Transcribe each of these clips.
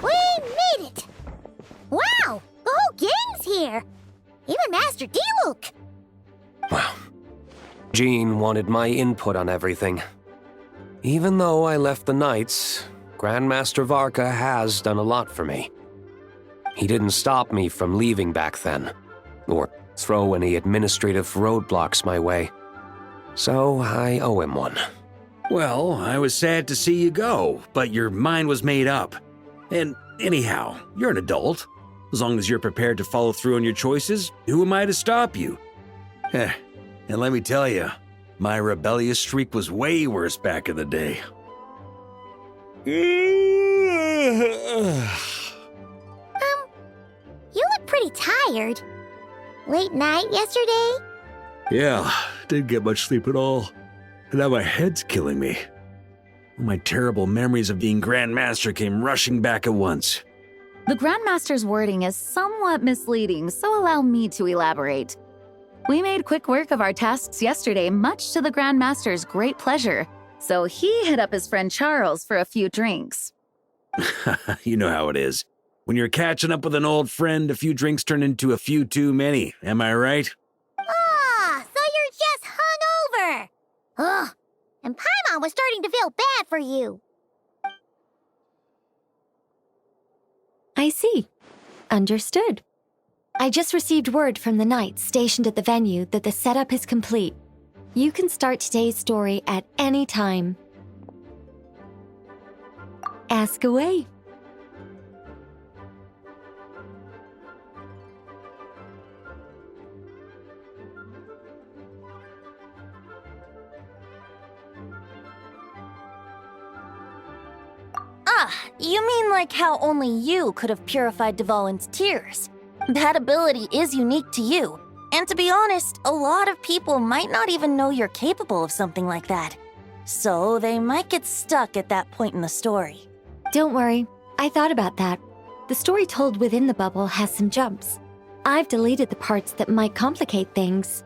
We made it! Wow! The whole gang's here! Even Master Diluc! Well, Jean wanted my input on everything. Even though I left the Knights, Grandmaster Varka has done a lot for me. He didn't stop me from leaving back then, or throw any administrative roadblocks my way. So I owe him one. Well, I was sad to see you go, but your mind was made up. And anyhow, you're an adult. As long as you're prepared to follow through on your choices, who am I to stop you? And let me tell you, my rebellious streak was way worse back in the day. You look pretty tired. Late night yesterday? Yeah, didn't get much sleep at all. And now my head's killing me. My terrible memories of being Grandmaster came rushing back at once. The Grandmaster's wording is somewhat misleading, so allow me to elaborate. We made quick work of our tasks yesterday, much to the Grandmaster's great pleasure, so he hit up his friend Charles for a few drinks. You know how it is. When you're catching up with an old friend, a few drinks turn into a few too many, am I right? Ah, so you're just hungover! Ugh, and Paimon was starting to feel bad for you. I see. Understood. I just received word from the Knights stationed at the venue that the setup is complete. You can start today's story at any time. Ask away. Ah, you mean like how only you could have purified Dvalin's tears? That ability is unique to you, and to be honest, a lot of people might not even know you're capable of something like that. So they might get stuck at that point in the story. Don't worry, I thought about that. The story told within the bubble has some jumps. I've deleted the parts that might complicate things.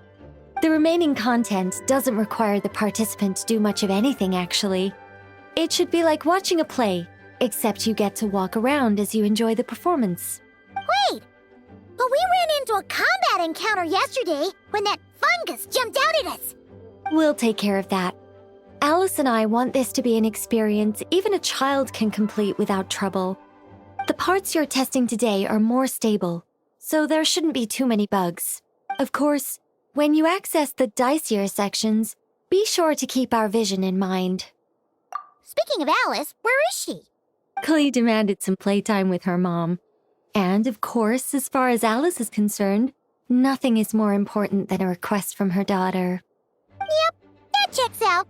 The remaining content doesn't require the participant to do much of anything, actually. It should be like watching a play, except you get to walk around as you enjoy the performance. Wait! But we ran into a combat encounter yesterday when that fungus jumped out at us! We'll take care of that. Alice and I want this to be an experience even a child can complete without trouble. The parts you're testing today are more stable, so there shouldn't be too many bugs. Of course, when you access the dicier sections, be sure to keep our vision in mind. Speaking of Alice, where is she? Clee demanded some playtime with her mom. And, of course, as far as Alice is concerned, nothing is more important than a request from her daughter. Yep, that checks out.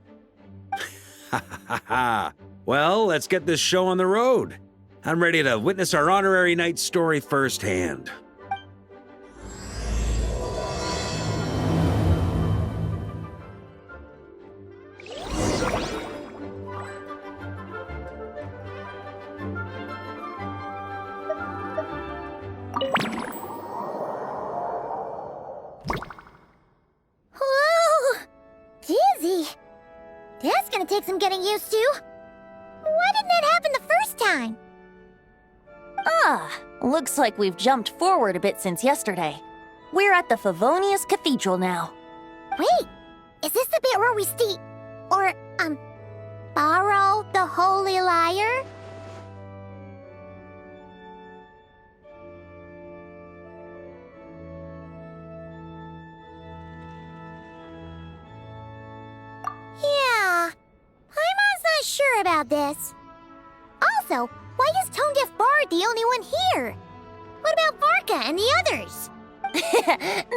Ha ha ha! Well, let's get this show on the road. I'm ready to witness our honorary knight story firsthand. Whoa! Dizzy! That's gonna take some getting used to. Why didn't that happen the first time? Ah, looks like we've jumped forward a bit since yesterday. We're at the Favonius Cathedral now. Wait, is this the bit where we borrow the Holy Lyre? Yeah, Paimon's not sure about this. Also, why is Tone Deaf Bard the only one here? What about Varka and the others?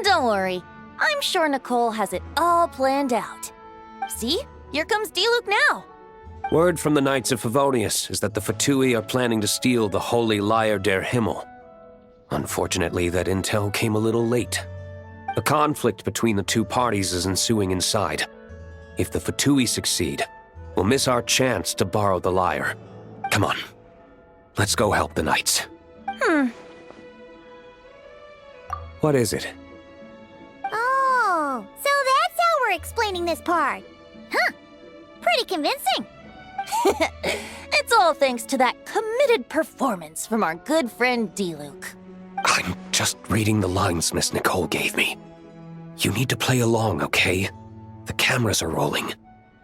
Don't worry, I'm sure Nicole has it all planned out. See, here comes Diluc now. Word from the Knights of Favonius is that the Fatui are planning to steal the Holy Lyre der Himmel. Unfortunately, that intel came a little late. A conflict between the two parties is ensuing inside. If the Fatui succeed, we'll miss our chance to borrow the lyre. Come on, let's go help the Knights. What is it? Oh, so that's how we're explaining this part. Huh, pretty convincing. It's all thanks to that committed performance from our good friend Diluc. I'm just reading the lines Miss Nicole gave me. You need to play along, okay? The cameras are rolling.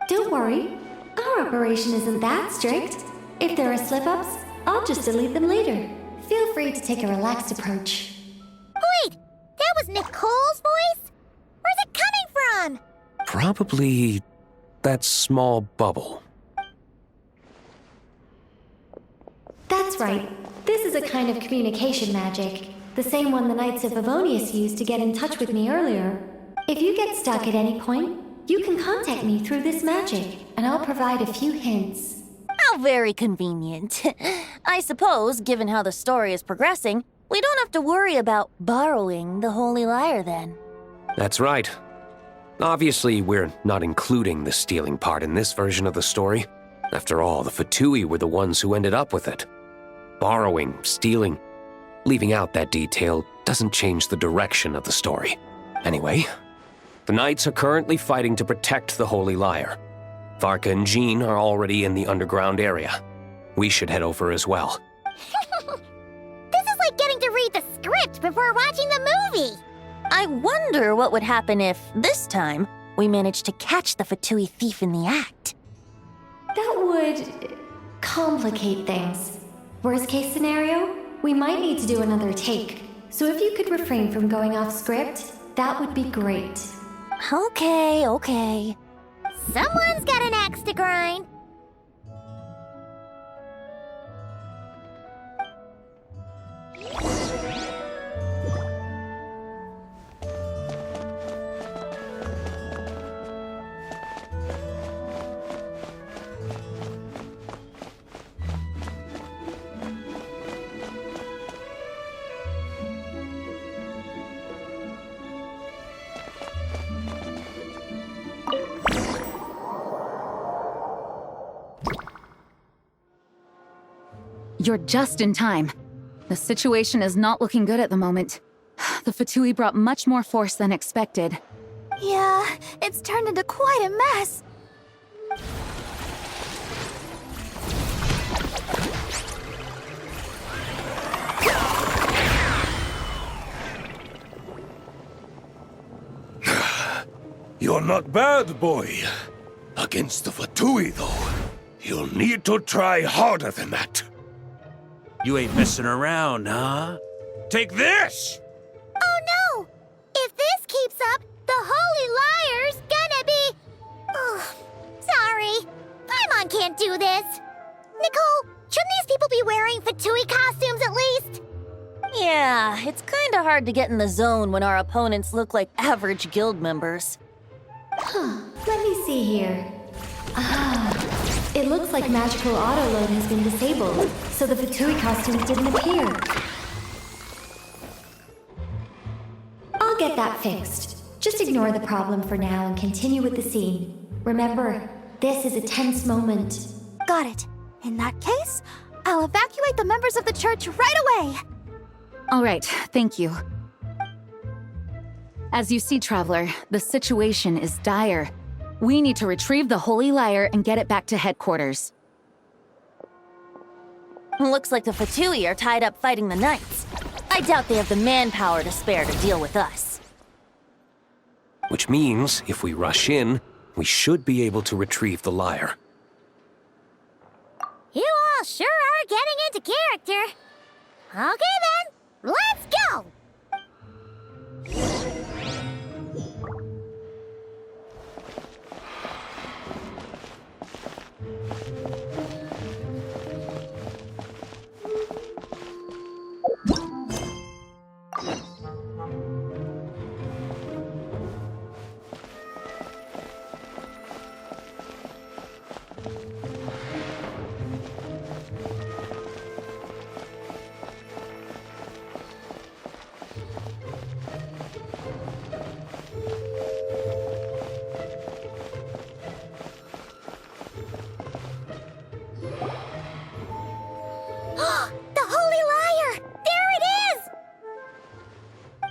Don't worry. Our operation isn't that strict. If there are slip-ups, I'll just delete them later. Feel free to take a relaxed approach. Wait, that was Nicole's voice? Where's it coming from? Probably that small bubble. That's right. This is a kind of communication magic. The same one the Knights of Favonius used to get in touch with me earlier. If you get stuck at any point, you can contact me through this magic, and I'll provide a few hints. How very convenient. I suppose, given how the story is progressing, we don't have to worry about borrowing the Holy Lyre then. That's right. Obviously, we're not including the stealing part in this version of the story. After all, the Fatui were the ones who ended up with it. Borrowing, stealing, leaving out that detail doesn't change the direction of the story. Anyway, the Knights are currently fighting to protect the Holy Lyre. Varka and Jean are already in the underground area. We should head over as well. This is like getting to read the script before watching the movie. I wonder what would happen if, this time, we managed to catch the Fatui thief in the act. That would complicate things. Worst case scenario, we might need to do another take. So if you could refrain from going off script, that would be great. Okay. Someone's got an axe to grind. You're just in time. The situation is not looking good at the moment. The Fatui brought much more force than expected. Yeah, it's turned into quite a mess. You're not bad, boy. Against the Fatui, though, you'll need to try harder than that. You ain't messing around, huh? Take this! Oh no! If this keeps up, the Holy Lyre's gonna be... Oh, sorry. Paimon can't do this. Nicole, shouldn't these people be wearing Fatui costumes at least? Yeah, it's kinda hard to get in the zone when our opponents look like average guild members. Let me see here. It looks like magical autoload has been disabled, so the Fatui costumes didn't appear. I'll get that fixed. Just ignore the problem for now and continue with the scene. Remember, this is a tense moment. Got it. In that case, I'll evacuate the members of the church right away. All right, thank you. As you see, Traveler, the situation is dire. We need to retrieve the Holy Lyre and get it back to headquarters. Looks like the Fatui are tied up fighting the Knights. I doubt they have the manpower to spare to deal with us. Which means, if we rush in, we should be able to retrieve the lyre. You all sure are getting into character. Okay then, let's go!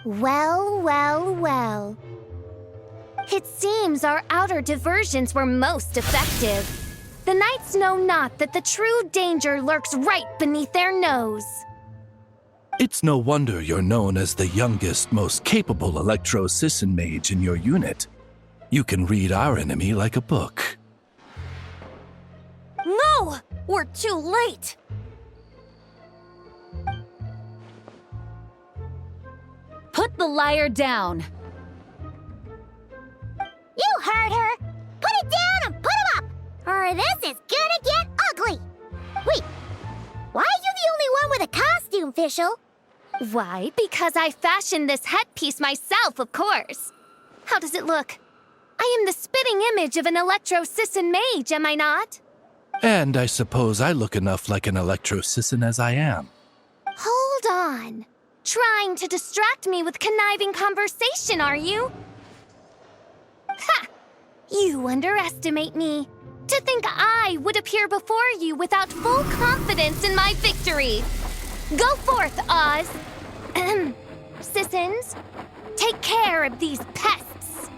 Well. It seems our outer diversions were most effective. The knights know not that the true danger lurks right beneath their nose. It's no wonder you're known as the youngest, most capable Electro-Sisson mage in your unit. You can read our enemy like a book. No! We're too late! Put the liar down. You heard her! Put it down and put him up! Or this is gonna get ugly! Wait, why are you the only one with a costume, Fischl? Why? Because I fashioned this headpiece myself, of course. How does it look? I am the spitting image of an Electro-Sisson mage, am I not? And I suppose I look enough like an Electro-Sisson as I am. Hold on. Trying to distract me with conniving conversation, are you? Ha! You underestimate me. To think I would appear before you without full confidence in my victory. Go forth, Oz. Sissons, take care of these pests.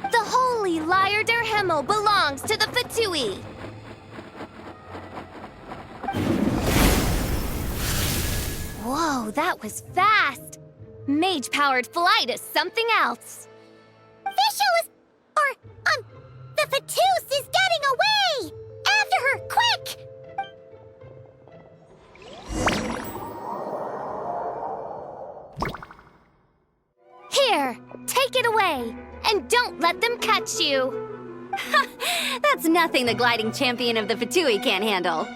The holy Liar der Himmel belongs to the Fatui. Whoa, that was fast. Mage-powered flight is something else. Fischl is... the Fatus is getting away! After her, quick! Here, take it away, and don't let them catch you. That's nothing the gliding champion of the Fatui can't handle.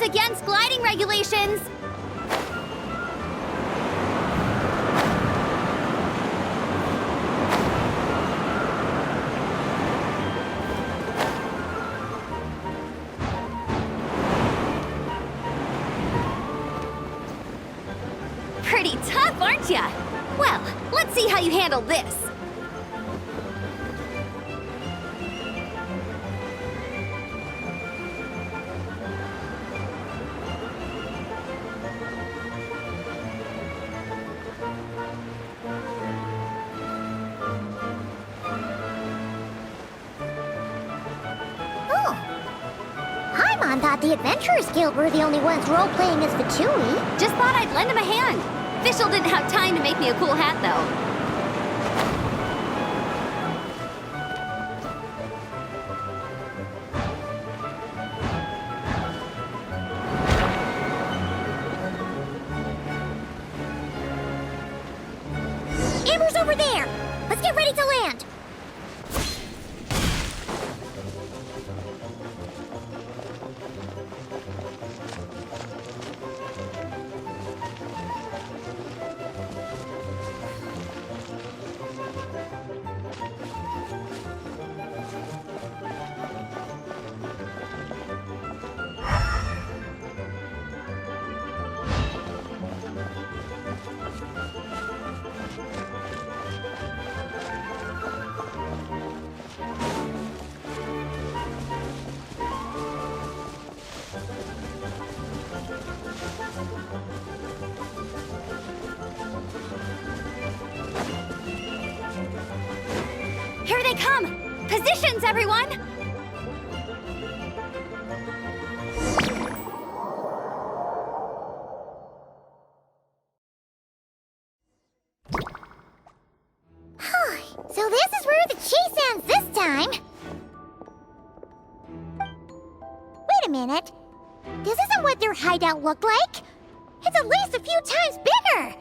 Against gliding regulations! Pretty tough, aren't ya? Well, let's see how you handle this. Paimon thought the Adventurers Guild were the only ones role-playing as Fatui. Just thought I'd lend him a hand. Fischl didn't have time to make me a cool hat, though. Amber's over there! Let's get ready to land! Here they come! Positions, everyone! So this is where the chase ends this time. Wait a minute. This isn't what their hideout looked like. It's at least a few times bigger.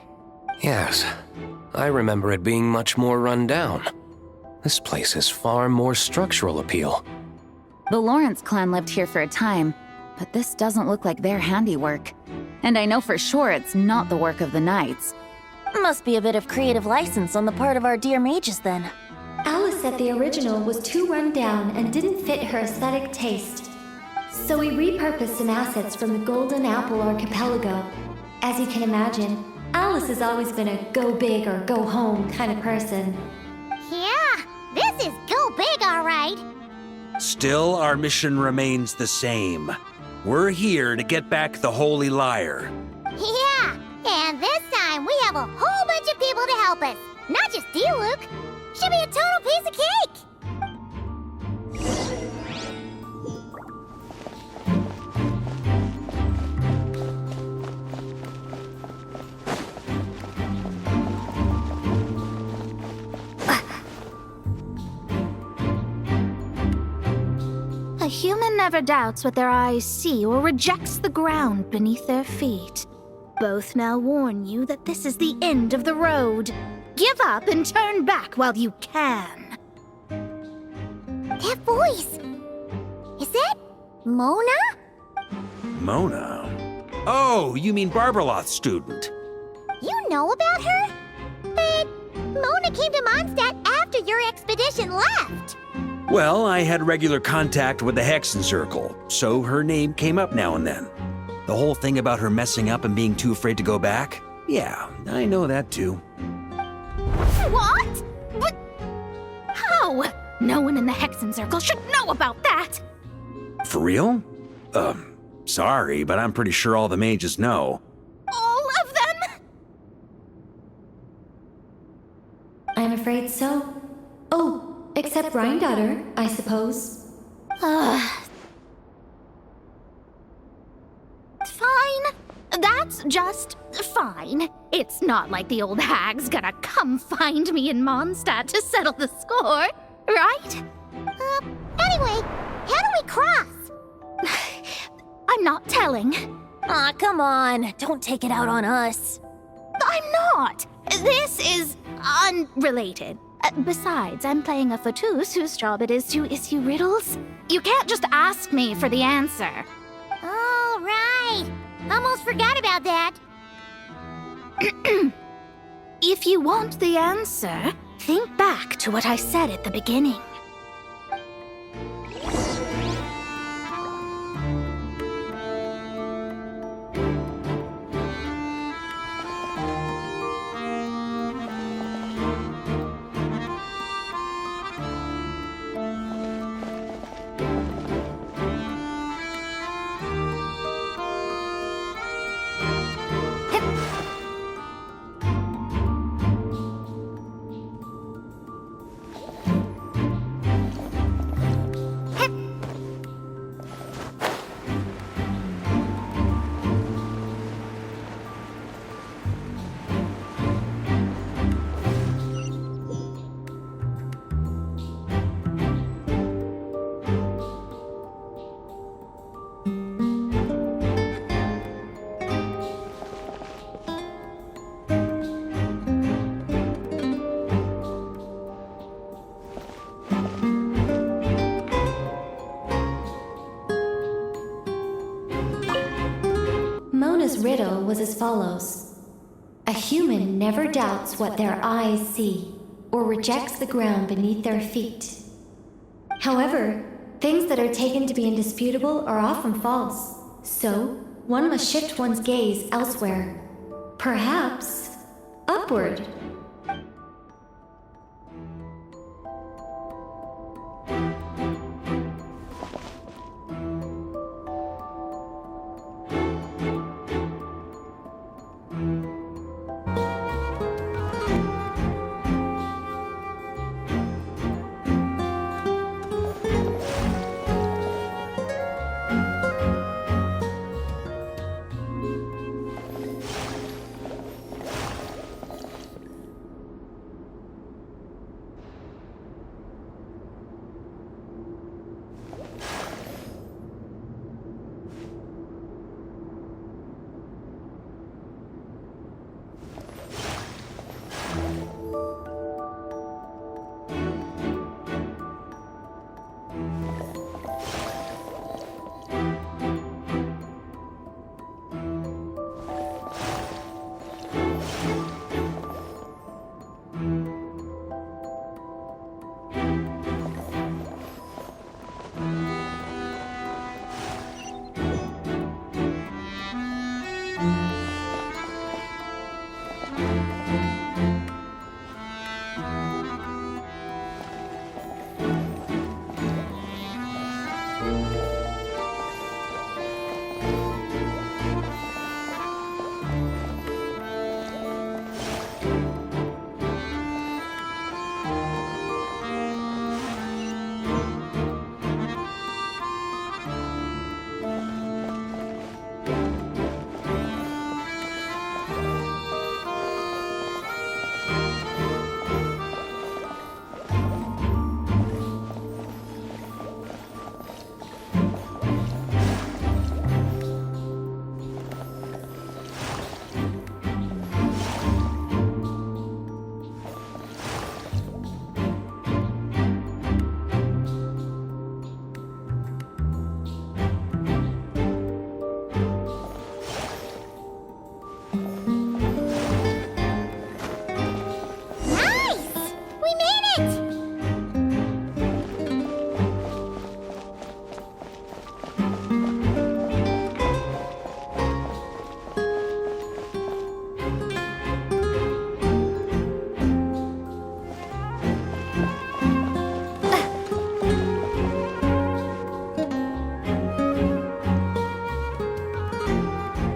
Yes, I remember it being much more run down. This place has far more structural appeal. The Lawrence clan lived here for a time, but this doesn't look like their handiwork. And I know for sure it's not the work of the knights. Must be a bit of creative license on the part of our dear mages, then. Alice said the original was too run down and didn't fit her aesthetic taste. So we repurposed some assets from the Golden Apple Archipelago. As you can imagine, Alice has always been a go big or go home kind of person. Yeah, this is go big, all right. Still, our mission remains the same. We're here to get back the Holy Lyre. Yeah, and this time we have a whole bunch of people to help us. Not just Diluc. Should be a total piece of cake. A human never doubts what their eyes see or rejects the ground beneath their feet. Both now warn you that this is the end of the road. Give up and turn back while you can. That voice. Is that Mona? Mona? Oh, you mean Barbarloth's student. You know about her? But Mona came to Mondstadt after your expedition left. Well, I had regular contact with the Hexen Circle, so her name came up now and then. The whole thing about her messing up and being too afraid to go back? Yeah, I know that too. What? But how? No one in the Hexen Circle should know about that. For real? Sorry, but I'm pretty sure all the mages know. All of them? I'm afraid so. Oh, except Rhindaughter, I suppose. Fine. That's just fine. It's not like the old hag's gonna come find me in Mondstadt to settle the score, right? Anyway, how do we cross? I'm not telling. Aw, come on. Don't take it out on us. I'm not. This is unrelated. Besides, I'm playing a fatus whose job it is to issue riddles. You can't just ask me for the answer. All right. Almost forgot about that. If you want the answer, think back to what I said at the beginning. Mona's riddle was as follows. A human never doubts what their eyes see, or rejects the ground beneath their feet. However, things that are taken to be indisputable are often false, so one must shift one's gaze elsewhere. Perhaps upward. it!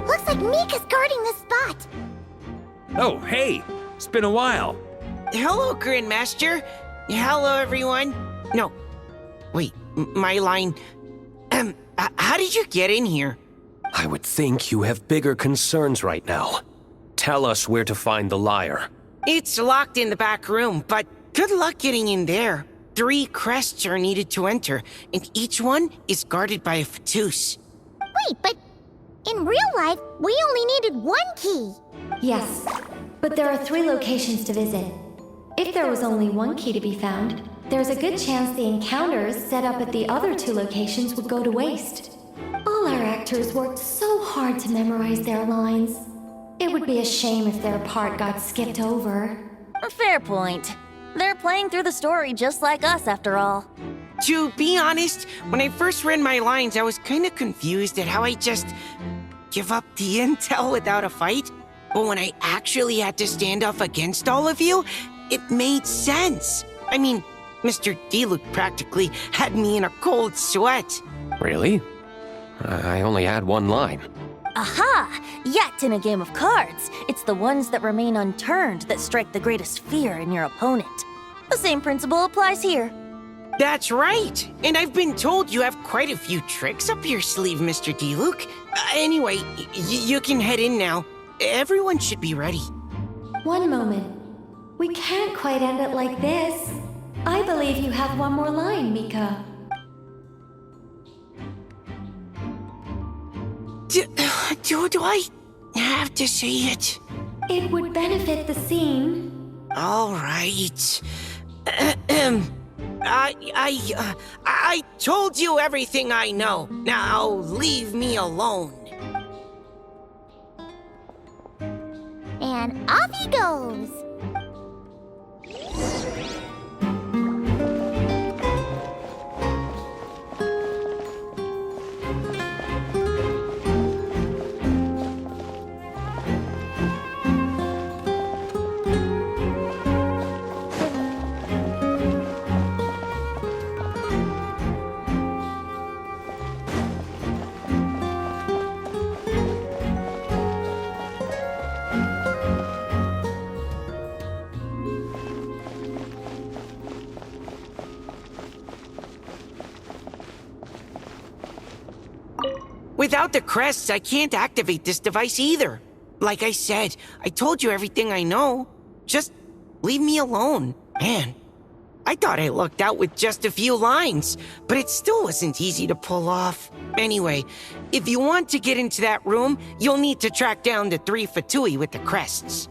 Looks like Mika's guarding this spot. Oh, hey! It's been a while. Hello, Grandmaster. Hello, everyone. No. Wait, my line. How did you get in here? I would think you have bigger concerns right now. Tell us where to find the lyre. It's locked in the back room, but good luck getting in there. 3 crests are needed to enter, and each one is guarded by a Fatus. Wait, but in real life, we only needed 1 key. Yes, but there are 3 locations to visit. If there was only 1 key to be found, there's a good chance the encounters set up at the other 2 locations would go to waste. All our actors worked so hard to memorize their lines. It would be a shame if their part got skipped over. Fair point. They're playing through the story just like us, after all. To be honest, when I first read my lines, I was kind of confused at how I just give up the intel without a fight. But when I actually had to stand up against all of you, it made sense. I mean, Mr. Diluc practically had me in a cold sweat. Really? I only had 1 line. Aha! Yet in a game of cards, it's the ones that remain unturned that strike the greatest fear in your opponent. The same principle applies here. That's right. And I've been told you have quite a few tricks up your sleeve, Mr. Diluc. Anyway, you can head in now. Everyone should be ready. One moment. We can't quite end it like this. I believe you have 1 more line, Mika. Do I have to say it? It would benefit the scene. All right. I told you everything I know. Now leave me alone. And off he goes. Without the crests, I can't activate this device either. Like I said, I told you everything I know. Just leave me alone. Man, I thought I lucked out with just a few lines, but it still wasn't easy to pull off. Anyway, if you want to get into that room, you'll need to track down the 3 Fatui with the crests.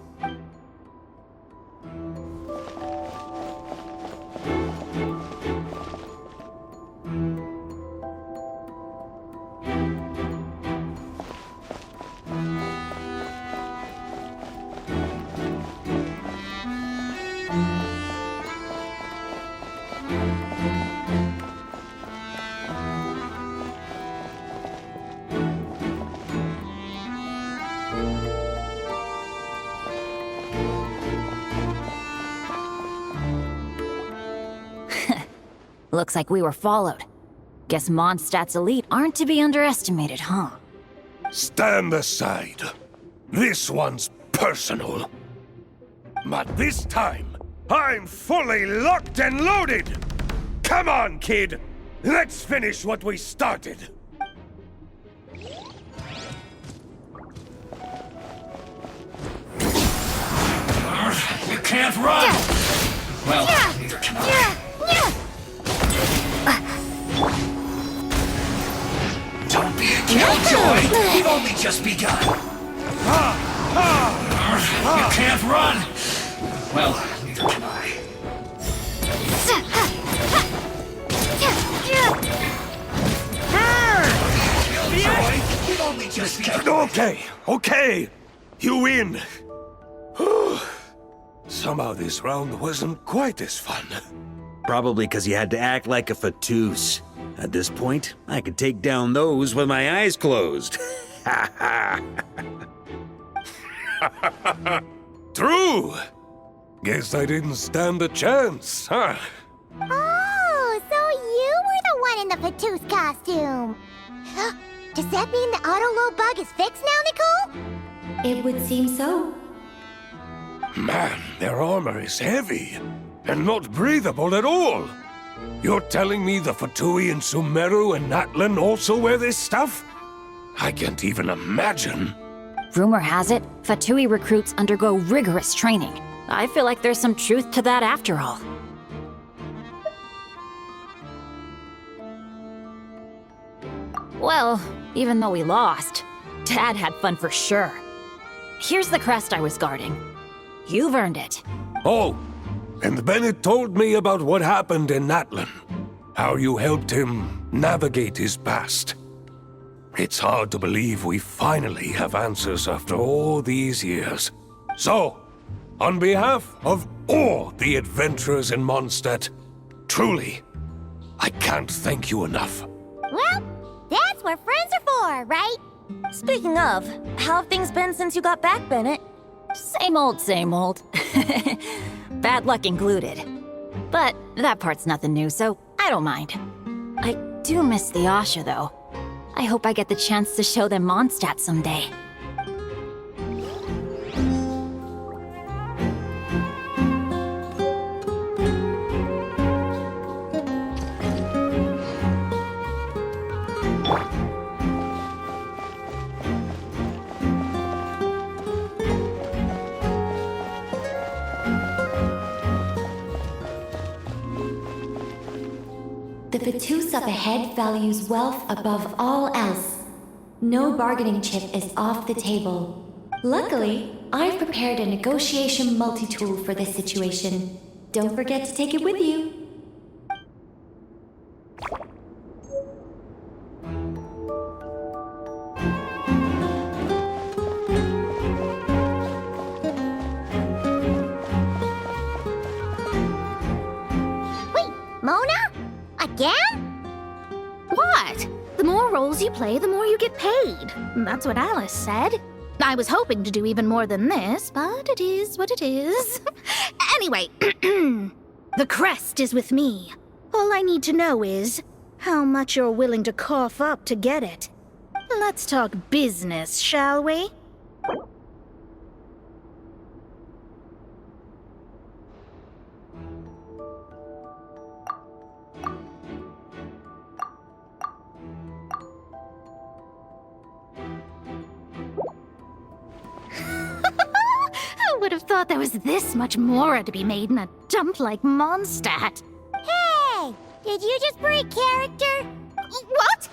Looks like we were followed. Guess Mondstadt's elite aren't to be underestimated, huh? Stand aside. This one's personal. But this time, I'm fully locked and loaded! Come on, kid! Let's finish what we started! You can't run! Well, neither can I. Don't be a killjoy! We've only just begun! You can't run! Well, neither can I. Killjoy! We've only just begun! Okay! You win! So Somehow this round wasn't quite as fun. Probably because you had to act like a fatus. At this point, I could take down those with my eyes closed. Ha ha! True! Guess I didn't stand a chance, huh? Oh, so you were the one in the Patus costume. Does that mean the auto-low bug is fixed now, Nicole? It would seem so. Man, their armor is heavy and not breathable at all. You're telling me the Fatui in Sumeru and Natlan also wear this stuff? I can't even imagine. Rumor has it, Fatui recruits undergo rigorous training. I feel like there's some truth to that after all. Well, even though we lost, Dad had fun for sure. Here's the crest I was guarding. You've earned it. Oh, and Bennett told me about what happened in Natlan. How you helped him navigate his past. It's hard to believe we finally have answers after all these years. So, on behalf of all the adventurers in Mondstadt, truly, I can't thank you enough. Well, that's what friends are for, right? Speaking of, how have things been since you got back, Bennett? Same old, same old. Bad luck included. But that part's nothing new, so I don't mind. I do miss the Asha, though. I hope I get the chance to show them Mondstadt someday. The Fatus up ahead values wealth above all else. No bargaining chip is off the table. Luckily, I've prepared a negotiation multi-tool for this situation. Don't forget to take it with you. Wait, Mona? Again? What? The more roles you play, the more you get paid. That's what Alice said. I was hoping to do even more than this, but it is what it is. Anyway, the crest is with me. All I need to know is how much you're willing to cough up to get it. Let's talk business, shall we? I would have thought there was this much more to be made in a dump like Mondstadt. Hey! Did you just break character? What?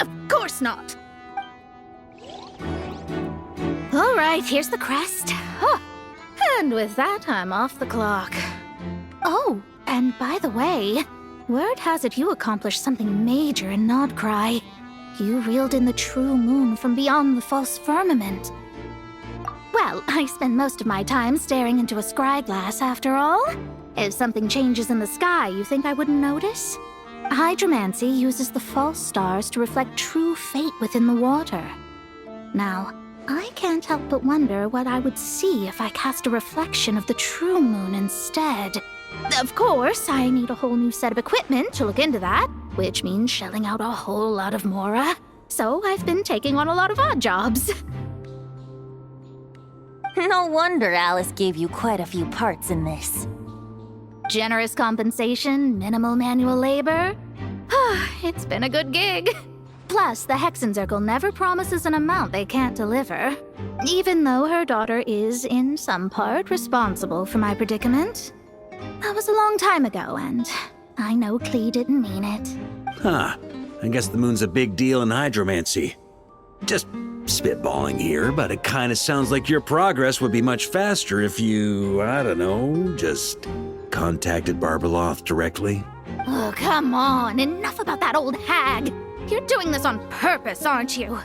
Of course not. All right, here's the crest. Huh. And with that, I'm off the clock. Oh, and by the way, word has it you accomplished something major in Nodcry. You reeled in the true moon from beyond the false firmament. Well, I spend most of my time staring into a scry glass, after all. If something changes in the sky, you think I wouldn't notice? Hydromancy uses the false stars to reflect true fate within the water. Now, I can't help but wonder what I would see if I cast a reflection of the true moon instead. Of course, I need a whole new set of equipment to look into that, which means shelling out a whole lot of mora. So I've been taking on a lot of odd jobs. No wonder Alice gave you quite a few parts in this. Generous compensation, minimal manual labor. It's been a good gig. Plus, the Hexen Circle never promises an amount they can't deliver. Even though her daughter is, in some part, responsible for my predicament. That was a long time ago, and I know Klee didn't mean it. Huh. I guess the moon's a big deal in hydromancy. Just spitballing here, but it kind of sounds like your progress would be much faster if you, I don't know, just contacted Barbeloth directly. Oh, come on. Enough about that old hag. You're doing this on purpose, aren't you?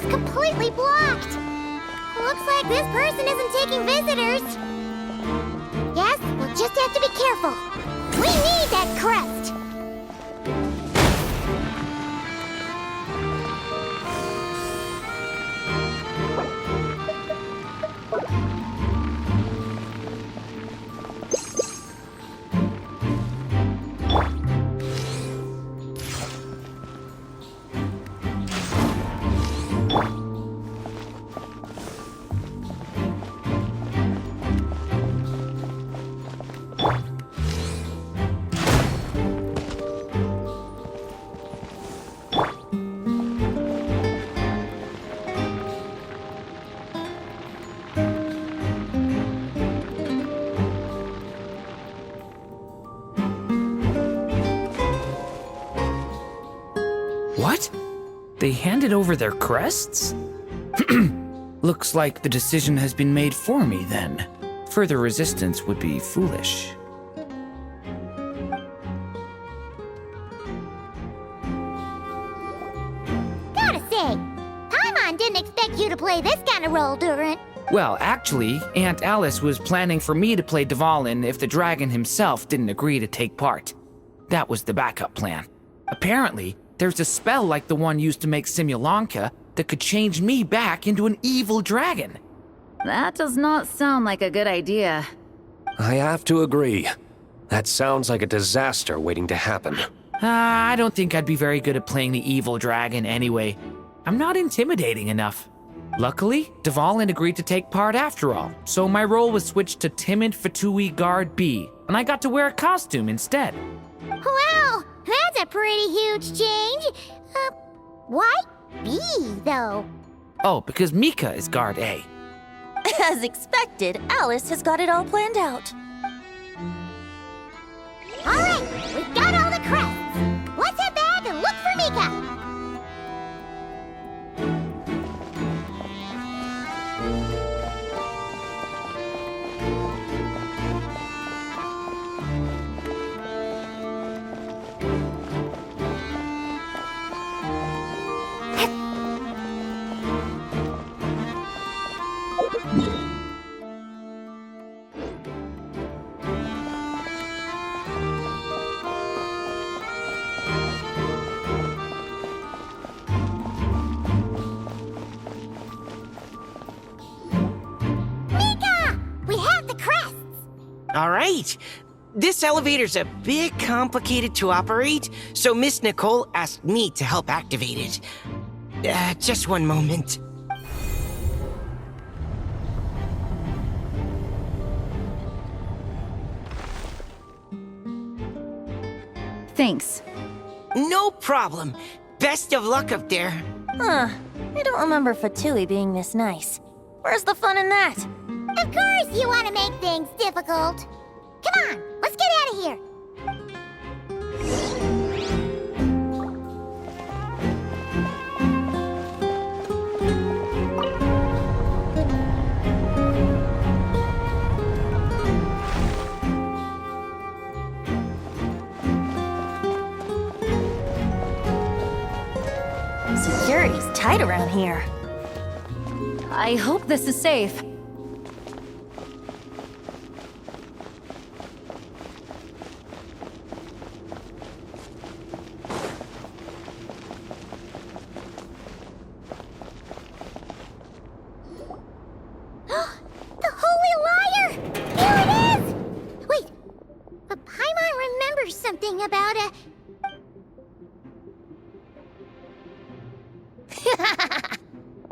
completely blocked. Looks like this person isn't taking visitors. Yes, we'll just have to be careful. We need that crest. What? They handed over their crests? Looks like the decision has been made for me then. Further resistance would be foolish. Gotta say, Paimon didn't expect you to play this kind of role, Durin. Well, actually, Aunt Alice was planning for me to play Dvalin if the dragon himself didn't agree to take part. That was the backup plan. Apparently, there's a spell like the one used to make Simulanka that could change me back into an evil dragon. That does not sound like a good idea. I have to agree. That sounds like a disaster waiting to happen. I don't think I'd be very good at playing the evil dragon anyway. I'm not intimidating enough. Luckily, Dvalin agreed to take part after all, so my role was switched to Timid Fatui Guard B, and I got to wear a costume instead. Wow, that's a pretty huge change. Why B, though? Oh, because Mika is Guard A. As expected, Alice has got it all planned out. All right, we've got all the crests. Let's head back and look for Mika. All right. This elevator's a bit complicated to operate, so Miss Nicole asked me to help activate it. Just one moment. Thanks. No problem. Best of luck up there. Huh. I don't remember Fatui being this nice. Where's the fun in that? Of course you want to make things difficult. Come on, let's get out of here. Security's tight around here. I hope this is safe. The Holy Liar! Here it is! Wait, but Paimon remembers something about a...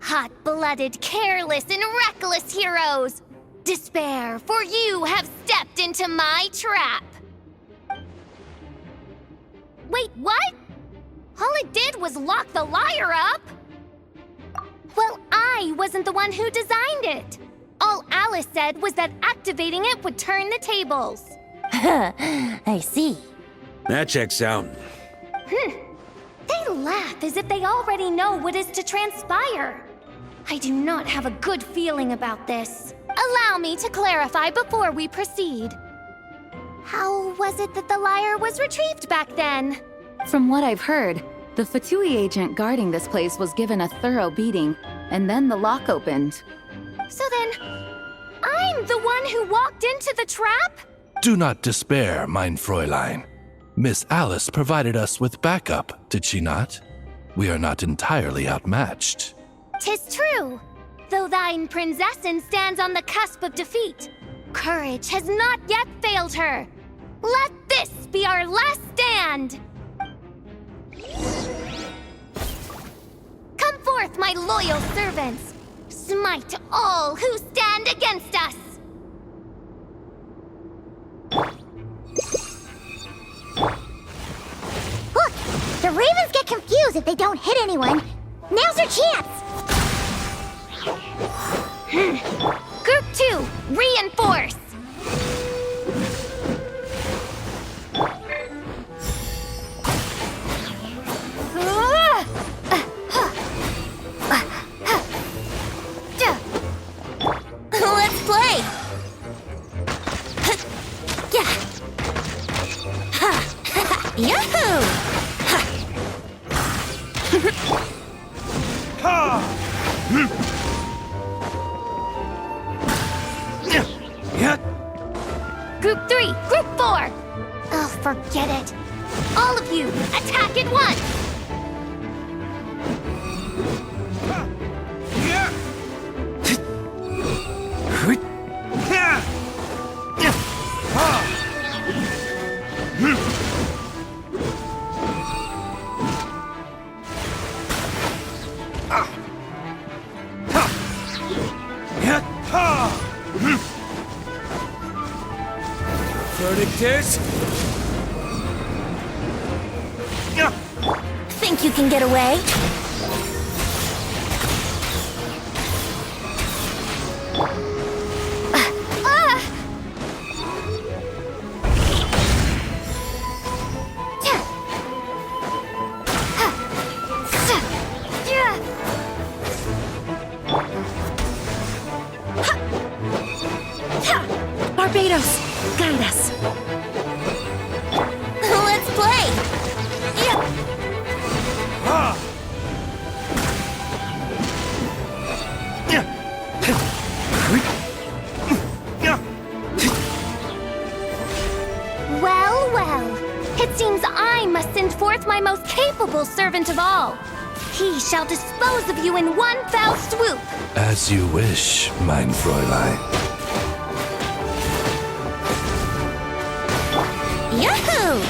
Hot-blooded, careless, and reckless heroes! Despair, for you have stepped into my trap! Wait, what? All it did was lock the liar up? Well, I wasn't the one who designed it. All Alice said was that activating it would turn the tables. I see. That checks out. They laugh as if they already know what is to transpire. I do not have a good feeling about this. Allow me to clarify before we proceed. How was it that the liar was retrieved back then? From what I've heard, the Fatui agent guarding this place was given a thorough beating, and then the lock opened. So then, I'm the one who walked into the trap? Do not despair, mein Fräulein. Miss Alice provided us with backup, did she not? We are not entirely outmatched. 'Tis true, though thine prinzessin stands on the cusp of defeat. Courage has not yet failed her. Let this be our last stand! Come forth, my loyal servants! Smite all who stand against us! Look, the Ravens get confused if they don't hit anyone. Now's their chance! Group 2, reinforce! Let's play! Yahoo! Group 3, Group 4! Oh, forget it. All of you, attack at once! Verdict is... Think you can get away? Barbados, guide us. Let's play! Well, well. It seems I must send forth my most capable servant of all. He shall dispose of you in one fell swoop. As you wish, mein Fräulein. Yahoo!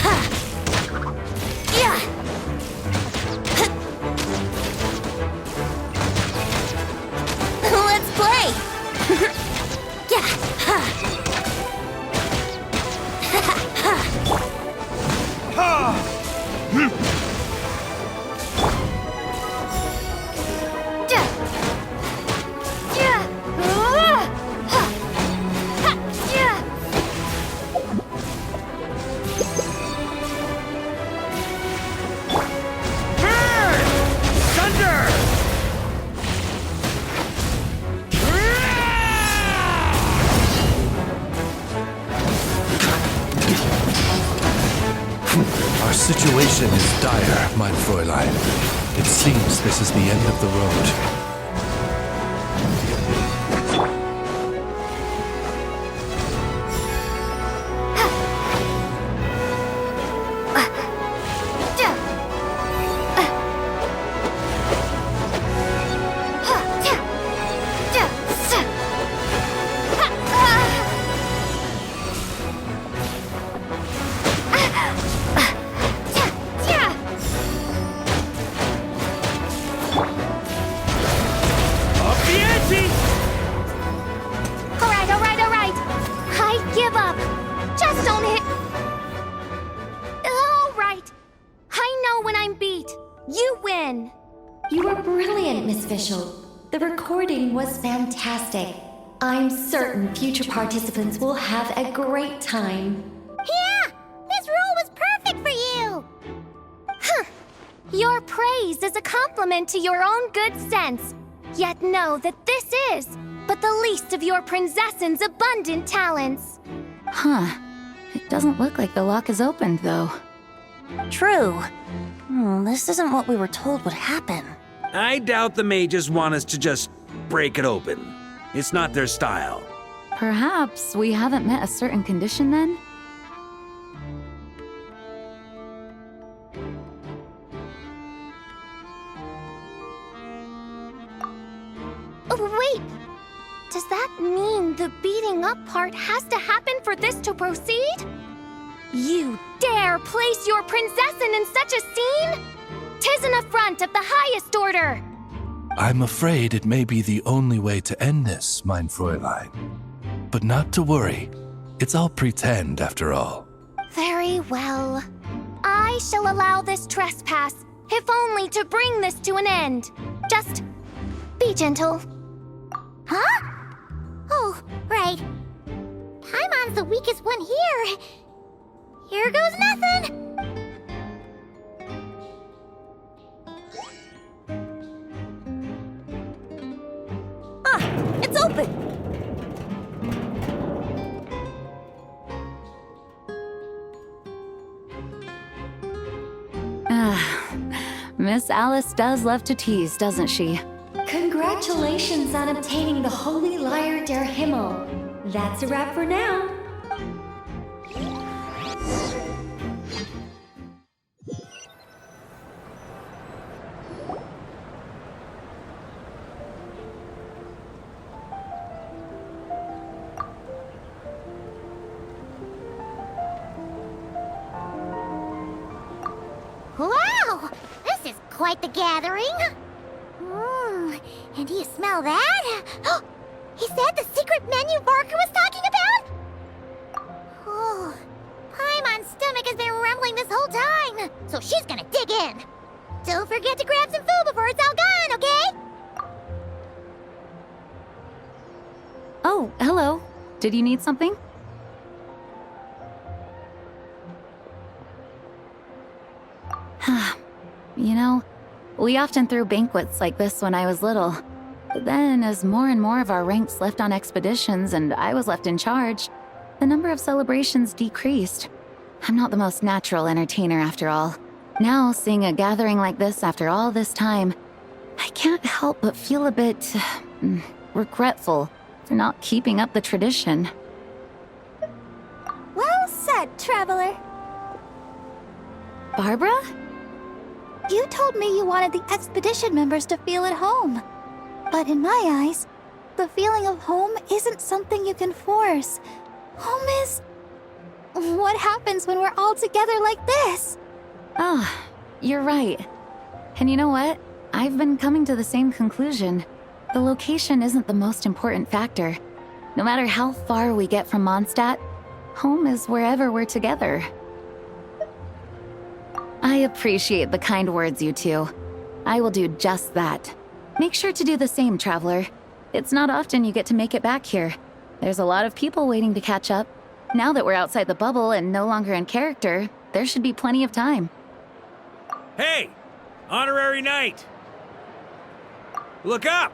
Ha! Yeah! Let's play! Yeah! Ha! Ha! Ha! situation is dire, mein Fräulein. It seems this is the end of the road. You were brilliant, Miss Fischl. The recording was fantastic. I'm certain future participants will have a great time. Yeah! This role was perfect for you! Huh. Your praise is a compliment to your own good sense. Yet know that this is but the least of your princess's abundant talents. Huh. It doesn't look like the lock is opened, though. True. This isn't what we were told would happen. I doubt the mages want us to just break it open. It's not their style. Perhaps we haven't met a certain condition then? Oh, wait! Does that mean the beating up part has to happen for this to proceed? You dare place your princessin in such a scene? 'Tis an affront of the highest order! I'm afraid it may be the only way to end this, mein Fräulein. But not to worry. It's all pretend, after all. Very well. I shall allow this trespass, if only to bring this to an end. Just be gentle. Huh? Oh, right. Paimon's the weakest one here. Here goes nothing. It's open! Miss Alice does love to tease, doesn't she? Congratulations on obtaining the Holy Lyre der Himmel. That's a wrap for now. Wow! This is quite the gathering. And do you smell that? Is that the secret menu Barker was talking about? Oh, Paimon's stomach has been rumbling this whole time, so she's gonna dig in. Don't forget to grab some food before it's all gone, okay? Oh, hello. Did you need something? You know, we often threw banquets like this when I was little. But then, as more and more of our ranks left on expeditions and I was left in charge, the number of celebrations decreased. I'm not the most natural entertainer after all. Now, seeing a gathering like this after all this time, I can't help but feel a bit regretful for not keeping up the tradition. Well said, traveler. Barbara? You told me you wanted the expedition members to feel at home. But in my eyes, the feeling of home isn't something you can force. Home is... what happens when we're all together like this? Oh, you're right. And you know what? I've been coming to the same conclusion. The location isn't the most important factor. No matter how far we get from Mondstadt, home is wherever we're together. I appreciate the kind words, you two. I will do just that. Make sure to do the same, traveler. It's not often you get to make it back here. There's a lot of people waiting to catch up. Now that we're outside the bubble and no longer in character, there should be plenty of time. Hey! Honorary Knight! Look up!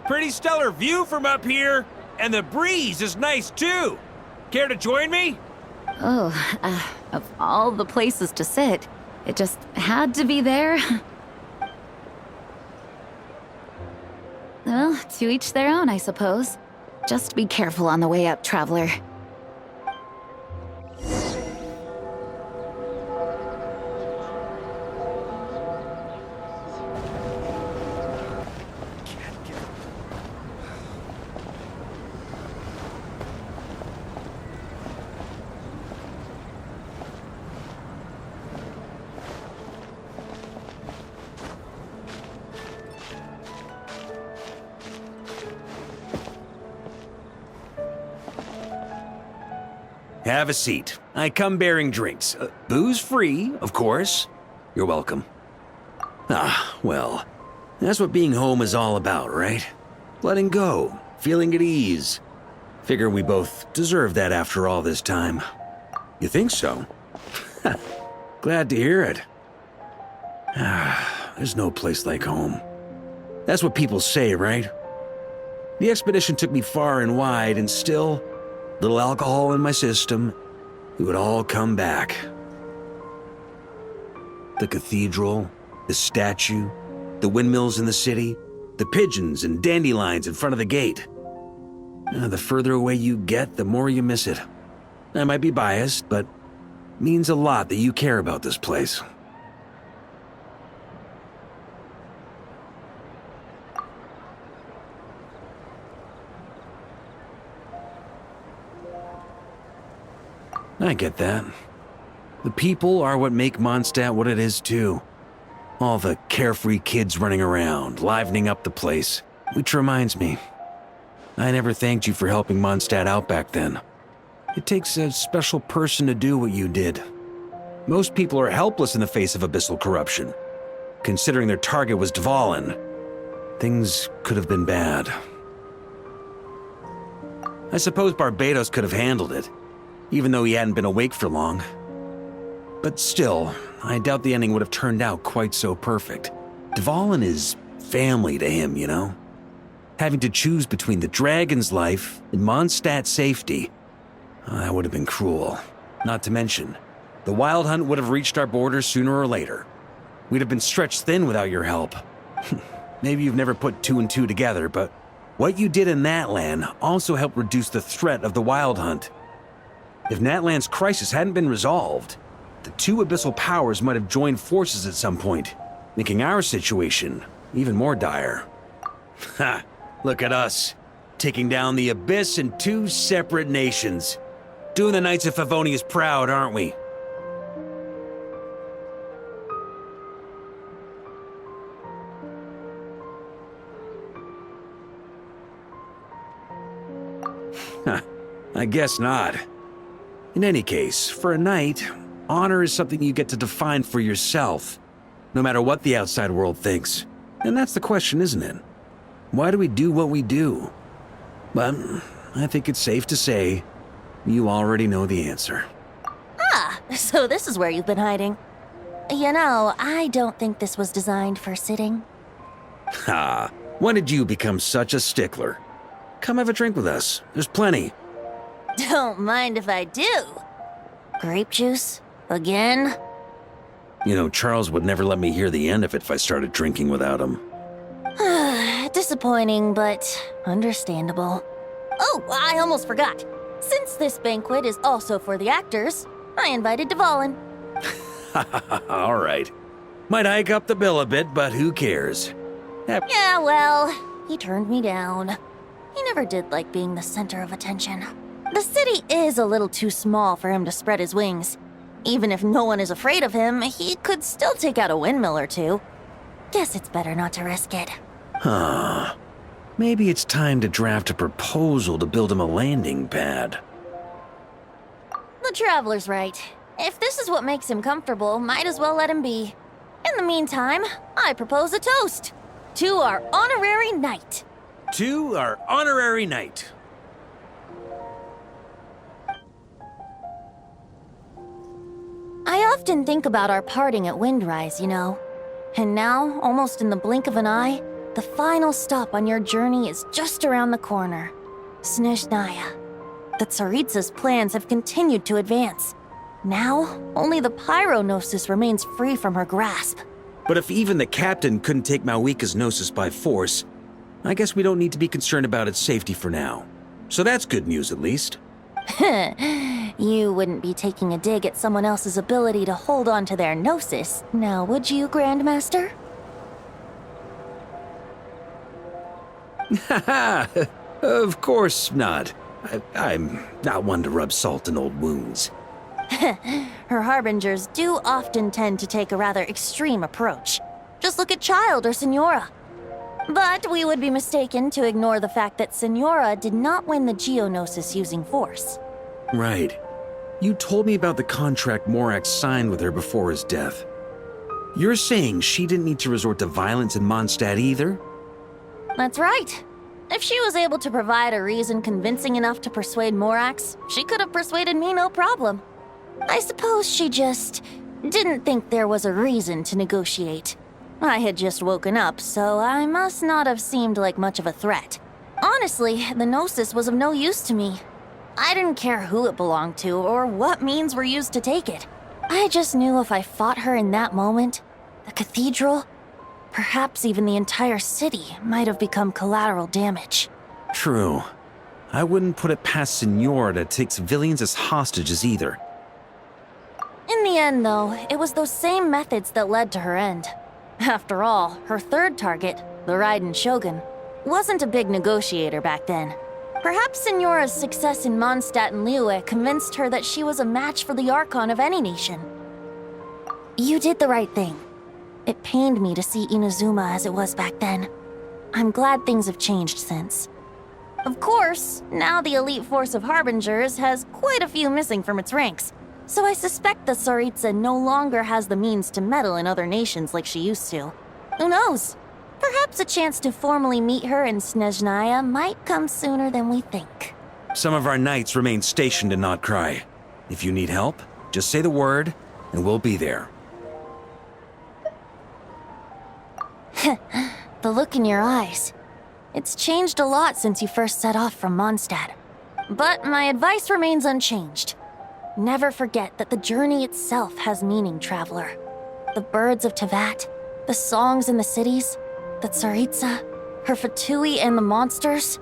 Pretty stellar view from up here, and the breeze is nice too. Care to join me? Of all the places to sit, it just had to be there. Well, to each their own, I suppose. Just be careful on the way up, traveler. Have a seat. I come bearing drinks. Booze free, of course. You're welcome. Well, that's what being home is all about, right? Letting go, feeling at ease. Figure we both deserve that after all this time. You think so? Glad to hear it. There's no place like home. That's what people say, right? The expedition took me far and wide, and still, little alcohol in my system, it would all come back. The cathedral, the statue, the windmills in the city, the pigeons and dandelions in front of the gate. The further away you get, the more you miss it. I might be biased, but it means a lot that you care about this place. I get that. The people are what make Mondstadt what it is, too. All the carefree kids running around, livening up the place. Which reminds me, I never thanked you for helping Mondstadt out back then. It takes a special person to do what you did. Most people are helpless in the face of abyssal corruption. Considering their target was Dvalin, things could have been bad. I suppose Barbados could have handled it, even though he hadn't been awake for long. But still, I doubt the ending would have turned out quite so perfect. Dvalin is family to him, you know? Having to choose between the dragon's life and Mondstadt's safety, that would have been cruel. Not to mention, the Wild Hunt would have reached our borders sooner or later. We'd have been stretched thin without your help. Maybe you've never put two and two together, but what you did in that land also helped reduce the threat of the Wild Hunt. If Natlan's crisis hadn't been resolved, the two abyssal powers might have joined forces at some point, making our situation even more dire. Ha! Look at us, taking down the Abyss in two separate nations. Doing the Knights of Favonius proud, aren't we? I guess not. In any case, for a knight, honor is something you get to define for yourself, no matter what the outside world thinks. And that's the question, isn't it? Why do we do what we do? But I think it's safe to say you already know the answer. Ah, so this is where you've been hiding. You know, I don't think this was designed for sitting. Ha! When did you become such a stickler? Come have a drink with us. There's plenty. Don't mind if I do. Grape juice? Again? You know, Charles would never let me hear the end of it if I started drinking without him. Disappointing, but understandable. Oh, I almost forgot. Since this banquet is also for the actors, I invited Dvalin. All right. Might hike up the bill a bit, but who cares? Yeah, well, he turned me down. He never did like being the center of attention. The city is a little too small for him to spread his wings. Even if no one is afraid of him, he could still take out a windmill or two. Guess it's better not to risk it. Huh. Maybe it's time to draft a proposal to build him a landing pad. The Traveler's right. If this is what makes him comfortable, might as well let him be. In the meantime, I propose a toast. To our honorary knight. To our honorary knight. I often think about our parting at Windrise, you know. And now, almost in the blink of an eye, the final stop on your journey is just around the corner. Snezhnaya. that Tsaritsa's plans have continued to advance. Now, only the Pyronosis remains free from her grasp. But if even the captain couldn't take Malwika's Gnosis by force, I guess we don't need to be concerned about its safety for now. So that's good news, at least. You wouldn't be taking a dig at someone else's ability to hold on to their Gnosis, now would you, Grandmaster? Haha, of course not. I'm not one to rub salt in old wounds. Her harbingers do often tend to take a rather extreme approach. Just look at Child or Signora. But we would be mistaken to ignore the fact that Signora did not win the Geonosis using force. Right. You told me about the contract Morax signed with her before his death. You're saying she didn't need to resort to violence in Mondstadt either? That's right. If she was able to provide a reason convincing enough to persuade Morax, she could have persuaded me no problem. I suppose she just didn't think there was a reason to negotiate. I had just woken up, so I must not have seemed like much of a threat. Honestly, the Gnosis was of no use to me. I didn't care who it belonged to or what means were used to take it. I just knew if I fought her in that moment, the cathedral, perhaps even the entire city, might have become collateral damage. True. I wouldn't put it past Signora to take civilians as hostages either. In the end, though, it was those same methods that led to her end. After all, her third target, the Raiden Shogun, wasn't a big negotiator back then. Perhaps Signora's success in Mondstadt and Liyue convinced her that she was a match for the Archon of any nation. You did the right thing. It pained me to see Inazuma as it was back then. I'm glad things have changed since. Of course, now the elite force of Harbingers has quite a few missing from its ranks, so I suspect that Tsaritsa no longer has the means to meddle in other nations like she used to. Who knows? Perhaps a chance to formally meet her in Snezhnaya might come sooner than we think. Some of our knights remain stationed in Notcry. If you need help, just say the word, and we'll be there. The look in your eyes. It's changed a lot since you first set off from Mondstadt. But my advice remains unchanged. Never forget that the journey itself has meaning, traveler. The birds of Tevat, the songs in the cities, the Tsaritsa, her Fatui and the monsters,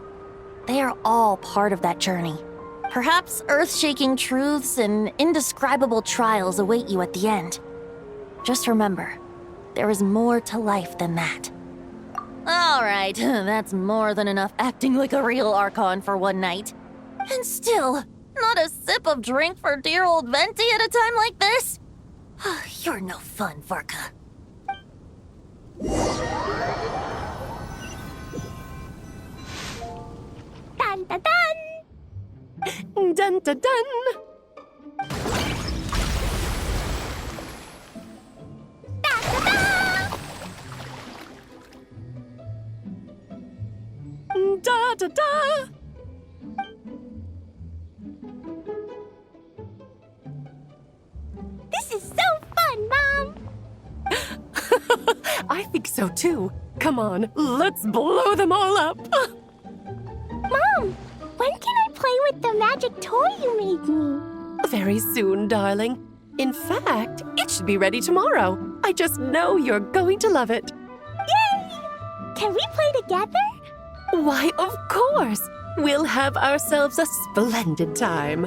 they are all part of that journey. Perhaps earth-shaking truths and indescribable trials await you at the end. Just remember, there is more to life than that. All right, that's more than enough acting like a real Archon for one night. And still, not a sip of drink for dear old Venti at a time like this? You're no fun, Varka. Dun dun dun! Dun dun dun! Da da da! Da da da! This is so fun, Mom! I think so too. Come on, let's blow them all up! Mom, when can I play with the magic toy you made me? Very soon, darling. In fact, it should be ready tomorrow. I just know you're going to love it. Yay! Can we play together? Why, of course! We'll have ourselves a splendid time.